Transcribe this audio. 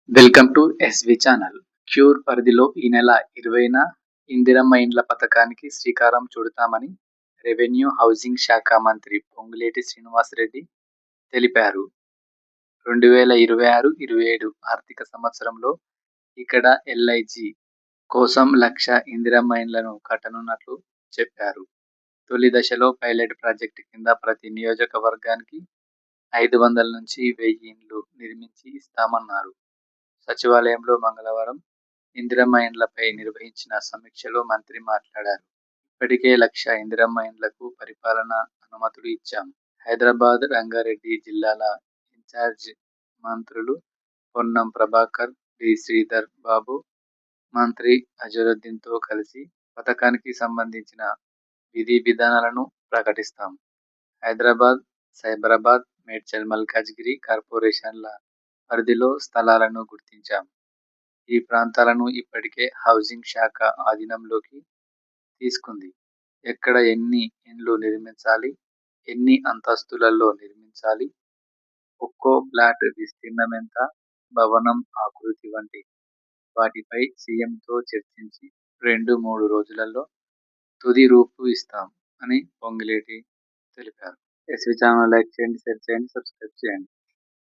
Welcome to SV channel. క్యూర్ పరిధిలో ఈ నెల 20న ఇందిరమ్మ ఇండ్ల పథకానికి శ్రీకారం చుడతామని రెవెన్యూ హౌసింగ్ శాఖ మంత్రి పొంగులేటి శ్రీనివాసరెడ్డి తెలిపారు. 2026-27 ఆర్థిక సంవత్సరంలో ఇక్కడ ఎల్ఐజి కోసం 1,00,000 ఇందిరమ్మ ఇండ్లను కట్టనున్నట్లు చెప్పారు. తొలి దశలో పైలట్ ప్రాజెక్టు కింద ప్రతి నియోజకవర్గానికి 500 నుంచి 1000 ఇండ్లు నిర్మించి ఇస్తామన్నారు. సచివాలయంలో మంగళవారం ఇందిరమ్మ ఇండ్లపై నిర్వహించిన సమీక్షలో మంత్రి మాట్లాడారు. ఇప్పటికే 1,00,000 ఇందిరమ్మ ఇండ్లకు పరిపాలనా అనుమతులు ఇచ్చాం. హైదరాబాద్, రంగారెడ్డి జిల్లాల ఇన్ఛార్జి మంత్రులు పొన్నం ప్రభాకర్, డి. శ్రీధర్ బాబు, మంత్రి అజరుద్దీన్తో కలిసి పథకానికి సంబంధించిన విధి విధానాలను ప్రకటిస్తాం. హైదరాబాద్, సైబరాబాద్, మేడ్చల్ మల్కాజ్గిరి కార్పొరేషన్ల పరిధిలో స్థలాలను గుర్తించాం. ఈ ప్రాంతాలను ఇప్పటికే హౌసింగ్ శాఖ ఆధీనంలోకి తీసుకుంది. ఎక్కడ ఎన్ని ఇండ్లు నిర్మించాలి, ఎన్ని అంతస్తులలో నిర్మించాలి, ఒక్కో ఫ్లాట్ విస్తీర్ణమెంత, భవనం ఆకృతి వంటి వాటిపై సీఎంతో చర్చించి 2-3 రోజులలో తుది రూపు ఇస్తాం అని పొంగులేటి తెలిపారు. ఎస్వి ఛానల్ లైక్ చేయండి, షేర్ చేయండి, సబ్స్క్రైబ్ చేయండి.